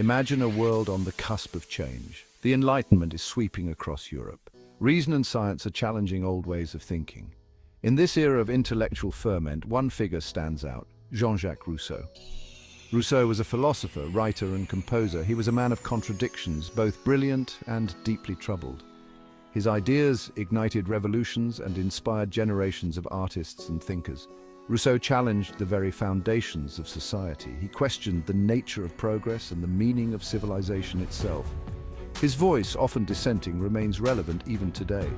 Imagine a world on the cusp of change. The Enlightenment is sweeping across Europe. Reason and science are challenging old ways of thinking. In this era of intellectual ferment, one figure stands out: Jean-Jacques Rousseau. Rousseau was a philosopher, writer, and composer. He was a man of contradictions, both brilliant and deeply troubled. His ideas ignited revolutions and inspired generations of artists and thinkers. Rousseau challenged the very foundations of society. He questioned the nature of progress and the meaning of civilization itself. His voice, often dissenting, remains relevant even today.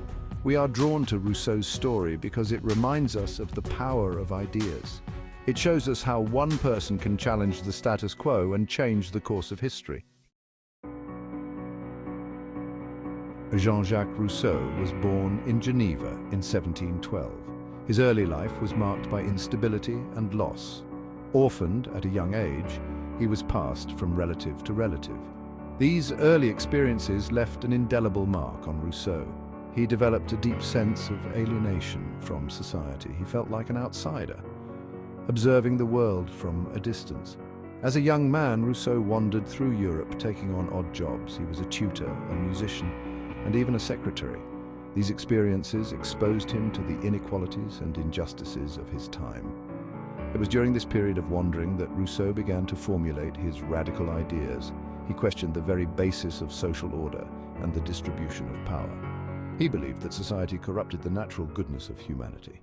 We are drawn to Rousseau's story because it reminds us of the power of ideas. It shows us how one person can challenge the status quo and change the course of history. Jean-Jacques Rousseau was born in Geneva in 1712. His early life was marked by instability and loss. Orphaned at a young age, he was passed from relative to relative. These early experiences left an indelible mark on Rousseau. He developed a deep sense of alienation from society. He felt like an outsider, observing the world from a distance. As a young man, Rousseau wandered through Europe, taking on odd jobs. He was a tutor, a musician, and even a secretary. These experiences exposed him to the inequalities and injustices of his time. It was during this period of wandering that Rousseau began to formulate his radical ideas. He questioned the very basis of social order and the distribution of power. He believed that society corrupted the natural goodness of humanity.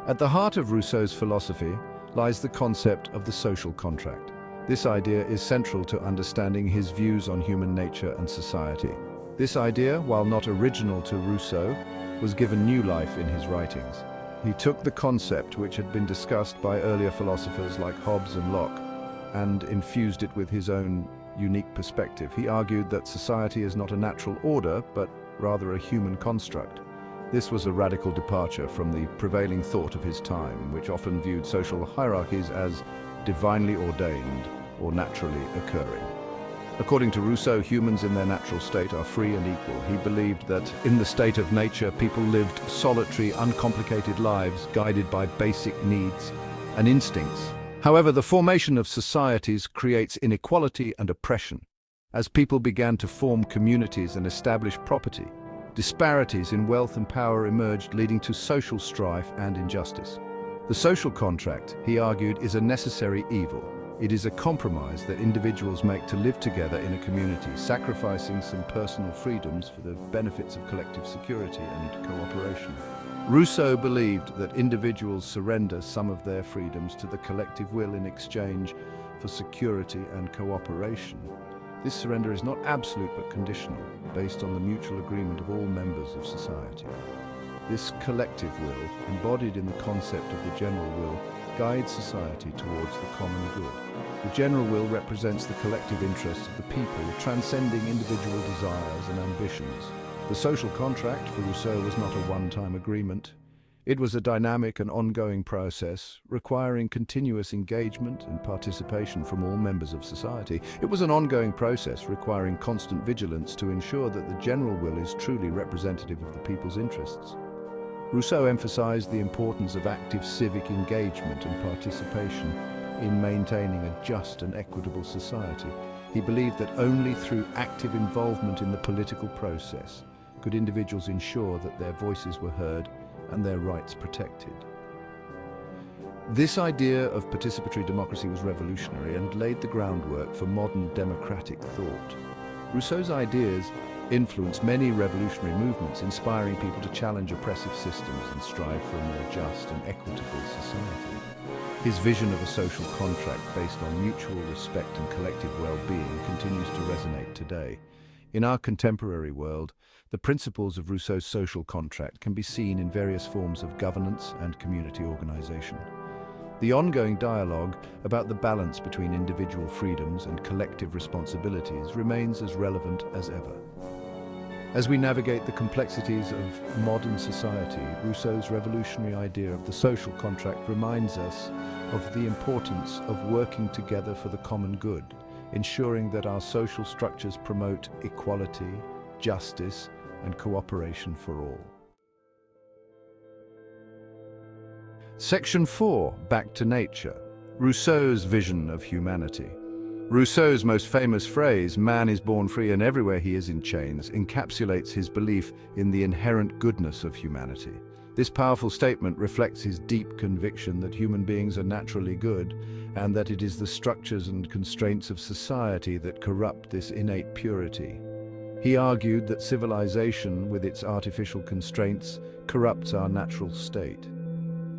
At the heart of Rousseau's philosophy lies the concept of the social contract. This idea is central to understanding his views on human nature and society. This idea, while not original to Rousseau, was given new life in his writings. He took the concept, which had been discussed by earlier philosophers like Hobbes and Locke, and infused it with his own unique perspective. He argued that society is not a natural order, but rather a human construct. This was a radical departure from the prevailing thought of his time, which often viewed social hierarchies as divinely ordained or naturally occurring. According to Rousseau, humans in their natural state are free and equal. He believed that in the state of nature, people lived solitary, uncomplicated lives guided by basic needs and instincts. However, the formation of societies creates inequality and oppression. As people began to form communities and establish property, disparities in wealth and power emerged, leading to social strife and injustice. The social contract, he argued, is a necessary evil. It is a compromise that individuals make to live together in a community, sacrificing some personal freedoms for the benefits of collective security and cooperation. Rousseau believed that individuals surrender some of their freedoms to the collective will in exchange for security and cooperation. This surrender is not absolute but conditional, based on the mutual agreement of all members of society. This collective will, embodied in the concept of the general will, guides society towards the common good. The general will represents the collective interests of the people, transcending individual desires and ambitions. The social contract for Rousseau was not a one-time agreement. It was a dynamic and ongoing process, requiring continuous engagement and participation from all members of society. It was an ongoing process, requiring constant vigilance to ensure that the general will is truly representative of the people's interests. Rousseau emphasized the importance of active civic engagement and participation in maintaining a just and equitable society. He believed that only through active involvement in the political process could individuals ensure that their voices were heard and their rights protected. This idea of participatory democracy was revolutionary and laid the groundwork for modern democratic thought. Rousseau's ideas influenced many revolutionary movements, inspiring people to challenge oppressive systems and strive for a more just and equitable society. His vision of a social contract based on mutual respect and collective well-being continues to resonate today. In our contemporary world, the principles of Rousseau's social contract can be seen in various forms of governance and community organization. The ongoing dialogue about the balance between individual freedoms and collective responsibilities remains as relevant as ever. As we navigate the complexities of modern society, Rousseau's revolutionary idea of the social contract reminds us of the importance of working together for the common good, ensuring that our social structures promote equality, justice, and cooperation for all. Section 4, Back to Nature. Rousseau's vision of humanity. Rousseau's most famous phrase, "Man is born free and everywhere he is in chains," encapsulates his belief in the inherent goodness of humanity. This powerful statement reflects his deep conviction that human beings are naturally good, and that it is the structures and constraints of society that corrupt this innate purity. He argued that civilization, with its artificial constraints, corrupts our natural state.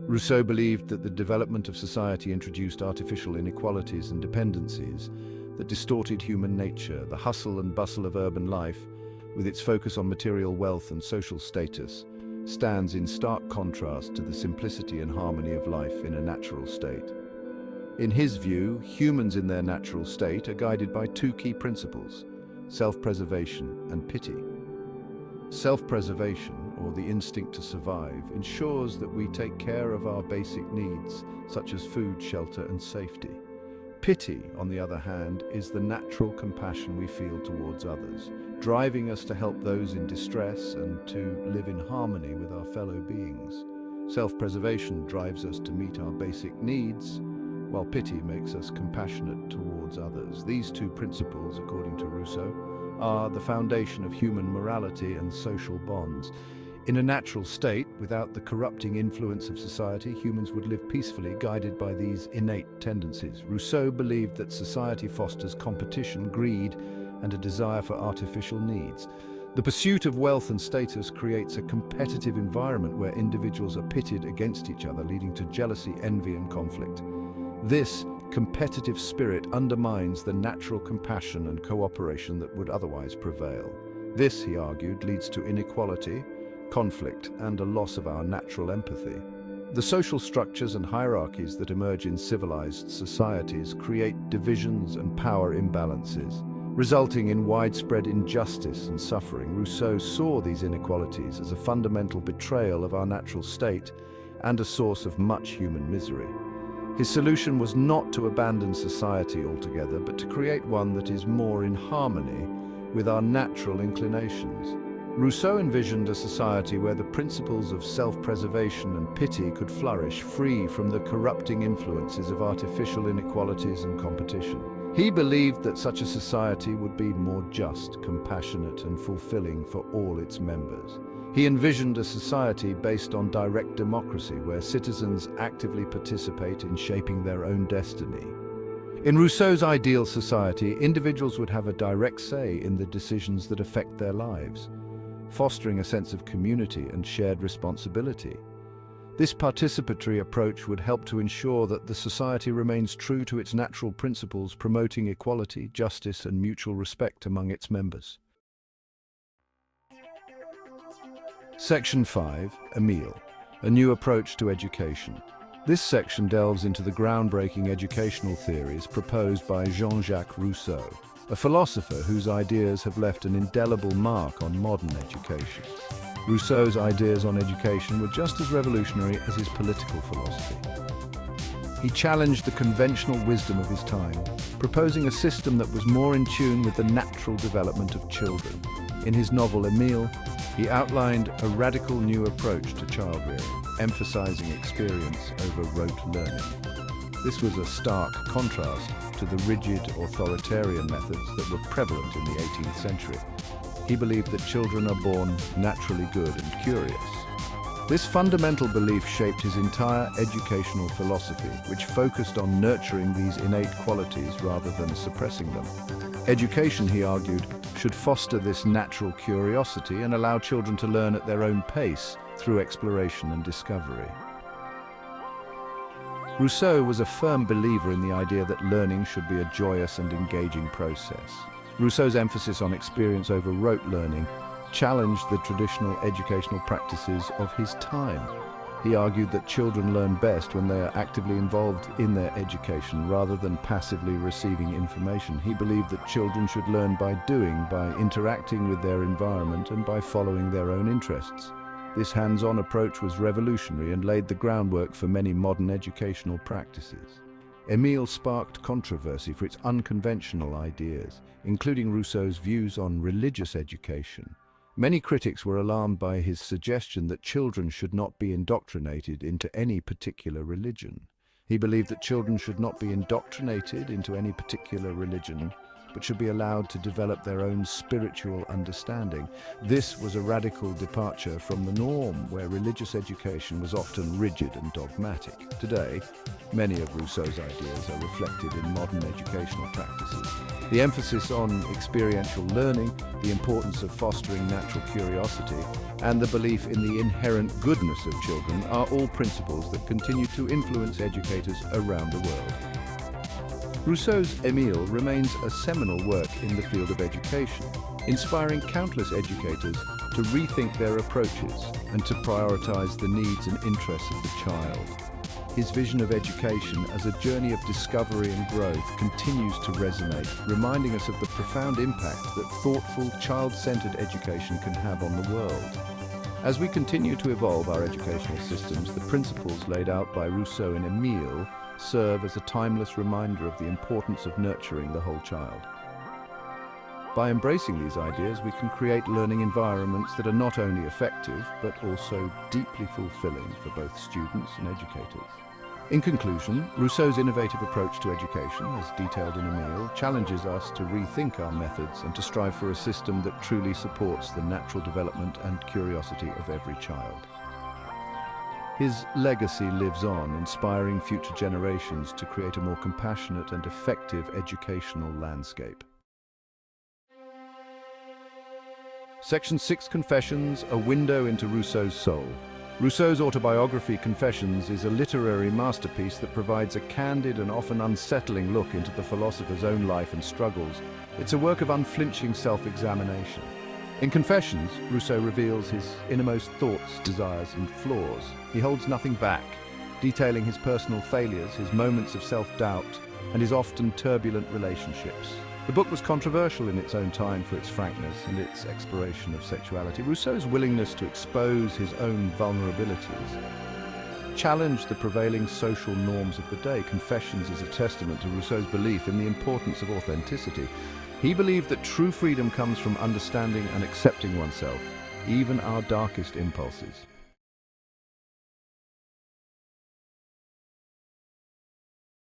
Rousseau believed that the development of society introduced artificial inequalities and dependencies that distorted human nature. The hustle and bustle of urban life, with its focus on material wealth and social status, stands in stark contrast to the simplicity and harmony of life in a natural state. In his view, humans in their natural state are guided by two key principles: self-preservation and pity. Self-preservation, or the instinct to survive, ensures that we take care of our basic needs, such as food, shelter, and safety. Pity, on the other hand, is the natural compassion we feel towards others, driving us to help those in distress and to live in harmony with our fellow beings. Self-preservation drives us to meet our basic needs, while pity makes us compassionate towards others. These two principles, according to Rousseau, are the foundation of human morality and social bonds. In a natural state, without the corrupting influence of society, humans would live peacefully, guided by these innate tendencies. Rousseau believed that society fosters competition, greed, and a desire for artificial needs. The pursuit of wealth and status creates a competitive environment where individuals are pitted against each other, leading to jealousy, envy, and conflict. This competitive spirit undermines the natural compassion and cooperation that would otherwise prevail. This, he argued, leads to inequality, conflict, and a loss of our natural empathy. The social structures and hierarchies that emerge in civilized societies create divisions and power imbalances, resulting in widespread injustice and suffering. Rousseau saw these inequalities as a fundamental betrayal of our natural state and a source of much human misery. His solution was not to abandon society altogether, but to create one that is more in harmony with our natural inclinations. Rousseau envisioned a society where the principles of self-preservation and pity could flourish, free from the corrupting influences of artificial inequalities and competition. He believed that such a society would be more just, compassionate, and fulfilling for all its members. He envisioned a society based on direct democracy, where citizens actively participate in shaping their own destiny. In Rousseau's ideal society, individuals would have a direct say in the decisions that affect their lives, fostering a sense of community and shared responsibility. This participatory approach would help to ensure that the society remains true to its natural principles, promoting equality, justice, and mutual respect among its members. Section 5, Emile, a new approach to education. This section delves into the groundbreaking educational theories proposed by Jean-Jacques Rousseau, a philosopher whose ideas have left an indelible mark on modern education. Rousseau's ideas on education were just as revolutionary as his political philosophy. He challenged the conventional wisdom of his time, proposing a system that was more in tune with the natural development of children. In his novel Emile, he outlined a radical new approach to child rearing, emphasizing experience over rote learning. This was a stark contrast to the rigid authoritarian methods that were prevalent in the 18th century. He believed that children are born naturally good and curious. This fundamental belief shaped his entire educational philosophy, which focused on nurturing these innate qualities rather than suppressing them. Education, he argued, should foster this natural curiosity and allow children to learn at their own pace through exploration and discovery. Rousseau was a firm believer in the idea that learning should be a joyous and engaging process. Rousseau's emphasis on experience over rote learning challenged the traditional educational practices of his time. He argued that children learn best when they are actively involved in their education rather than passively receiving information. He believed that children should learn by doing, by interacting with their environment, and by following their own interests. This hands-on approach was revolutionary and laid the groundwork for many modern educational practices. Emile sparked controversy for its unconventional ideas, including Rousseau's views on religious education. Many critics were alarmed by his suggestion that children should not be indoctrinated into any particular religion. He believed that children should not be indoctrinated into any particular religion, but should be allowed to develop their own spiritual understanding. This was a radical departure from the norm, where religious education was often rigid and dogmatic. Today, many of Rousseau's ideas are reflected in modern educational practices. The emphasis on experiential learning, the importance of fostering natural curiosity, and the belief in the inherent goodness of children are all principles that continue to influence educators around the world. Rousseau's Emile remains a seminal work in the field of education, inspiring countless educators to rethink their approaches and to prioritize the needs and interests of the child. His vision of education as a journey of discovery and growth continues to resonate, reminding us of the profound impact that thoughtful, child-centered education can have on the world. As we continue to evolve our educational systems, the principles laid out by Rousseau and Emile serve as a timeless reminder of the importance of nurturing the whole child. By embracing these ideas, we can create learning environments that are not only effective, but also deeply fulfilling for both students and educators. In conclusion, Rousseau's innovative approach to education, as detailed in Emile, challenges us to rethink our methods and to strive for a system that truly supports the natural development and curiosity of every child. His legacy lives on, inspiring future generations to create a more compassionate and effective educational landscape. Section 6: Confessions, a window into Rousseau's soul. Rousseau's autobiography, Confessions, is a literary masterpiece that provides a candid and often unsettling look into the philosopher's own life and struggles. It's a work of unflinching self-examination. In Confessions, Rousseau reveals his innermost thoughts, desires, and flaws. He holds nothing back, detailing his personal failures, his moments of self-doubt, and his often turbulent relationships. The book was controversial in its own time for its frankness and its exploration of sexuality. Rousseau's willingness to expose his own vulnerabilities challenged the prevailing social norms of the day. Confessions is a testament to Rousseau's belief in the importance of authenticity. He believed that true freedom comes from understanding and accepting oneself, even our darkest impulses.